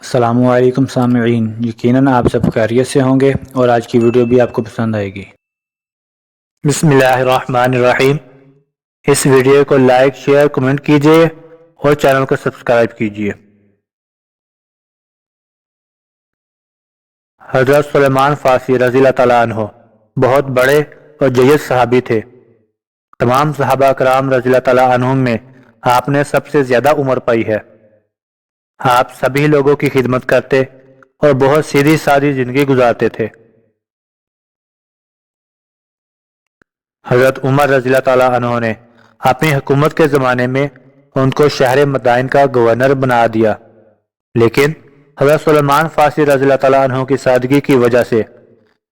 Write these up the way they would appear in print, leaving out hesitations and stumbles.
السلام علیکم سامعین، یقیناً آپ سب خیریت سے ہوں گے اور آج کی ویڈیو بھی آپ کو پسند آئے گی۔ بسم اللہ الرحمن الرحیم۔ اس ویڈیو کو لائک، شیئر، کمنٹ کیجئے اور چینل کو سبسکرائب کیجئے۔ حضرت سلیمان فارسی رضی اللہ تعالیٰ عنہ بہت بڑے اور جید صحابی تھے۔ تمام صحابہ کرام رضی اللہ تعالیٰ عنہم میں آپ نے سب سے زیادہ عمر پائی ہے۔ آپ سبھی لوگوں کی خدمت کرتے اور بہت سیدھی سادی زندگی گزارتے تھے۔ حضرت عمر رضی اللہ تعالیٰ عنہ نے اپنی حکومت کے زمانے میں ان کو شہر مدائن کا گورنر بنا دیا، لیکن حضرت سلیمان فارسی رضی اللہ تعالیٰ عنہ کی سادگی کی وجہ سے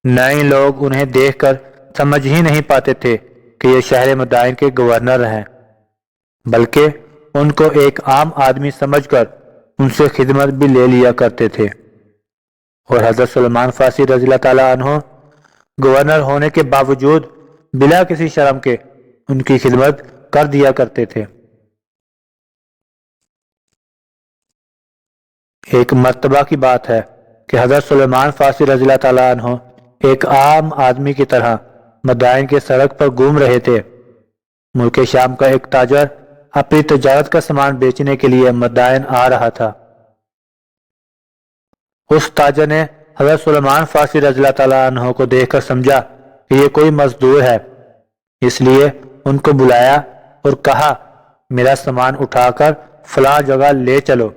نئے لوگ انہیں دیکھ کر سمجھ ہی نہیں پاتے تھے کہ یہ شہر مدائن کے گورنر ہیں، بلکہ ان کو ایک عام آدمی سمجھ کر ان سے خدمت بھی لے لیا کرتے تھے، اور حضرت سلیمان فارسی رضی اللہ تعالیٰ عنہ گورنر ہونے کے باوجود بلا کسی شرم کے ان کی خدمت کر دیا کرتے تھے۔ ایک مرتبہ کی بات ہے کہ حضرت سلیمان فارسی رضی اللہ تعالیٰ عنہ ایک عام آدمی کی طرح مدائن کے سڑک پر گھوم رہے تھے۔ ملک شام کا ایک تاجر اپنی تجارت کا سامان بیچنے کے لیے مدائن آ رہا تھا۔ اس تاجر نے حضرت سلیمان فارسی رضی اللہ تعالیٰ عنہ کو دیکھ کر سمجھا کہ یہ کوئی مزدور ہے، اس لیے ان کو بلایا اور کہا، میرا سامان اٹھا کر فلاں جگہ لے چلو۔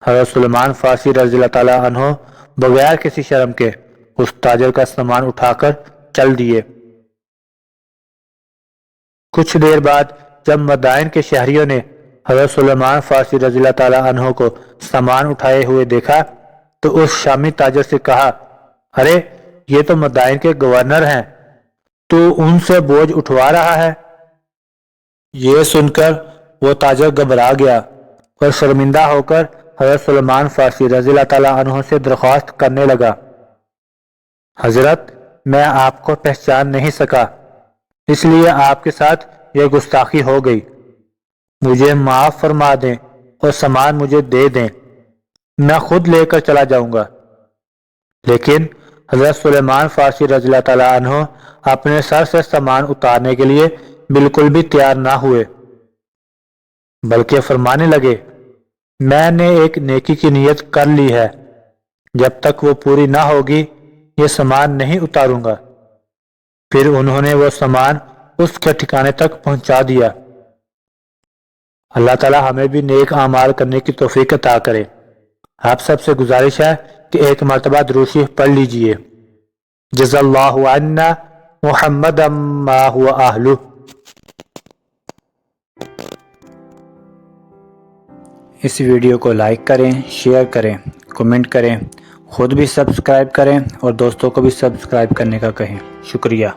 حضرت سلیمان فارسی رضی اللہ تعالیٰ عنہ بغیر کسی شرم کے اس تاجر کا سامان اٹھا کر چل دیے۔ کچھ دیر بعد جب مدائن کے شہریوں نے حضرت سلیمان فارسی رضی اللہ تعالیٰ عنہ کو سامان اٹھائے ہوئے دیکھا تو اس شامی تاجر سے کہا، ارے یہ تو مدائن کے گورنر ہیں، تو ان سے بوجھ اٹھوا رہا ہے۔ یہ سن کر وہ تاجر گھبرا گیا اور شرمندہ ہو کر حضرت سلیمان فارسی رضی اللہ تعالیٰ عنہ سے درخواست کرنے لگا، حضرت میں آپ کو پہچان نہیں سکا، اس لیے آپ کے ساتھ یہ گستاخی ہو گئی، مجھے معاف فرما دیں اور سامان مجھے دے دیں، میں خود لے کر چلا جاؤں گا۔ لیکن حضرت سلیمان فارسی رضی اللہ تعالیٰ عنہ اپنے سر سے سامان اتارنے کے لیے بالکل بھی تیار نہ ہوئے، بلکہ فرمانے لگے، میں نے ایک نیکی کی نیت کر لی ہے، جب تک وہ پوری نہ ہوگی یہ سامان نہیں اتاروں گا۔ پھر انہوں نے وہ سامان اس کے ٹھکانے تک پہنچا دیا۔ اللہ تعالی ہمیں بھی نیک اعمال کرنے کی توفیق عطا کرے۔ آپ سب سے گزارش ہے کہ ایک مرتبہ درود شریف پڑھ لیجئے۔ جزا اللہ عنا محمد ما هو اہلہ۔ اس ویڈیو کو لائک کریں، شیئر کریں، کمنٹ کریں، خود بھی سبسکرائب کریں اور دوستوں کو بھی سبسکرائب کرنے کا کہیں۔ شکریہ۔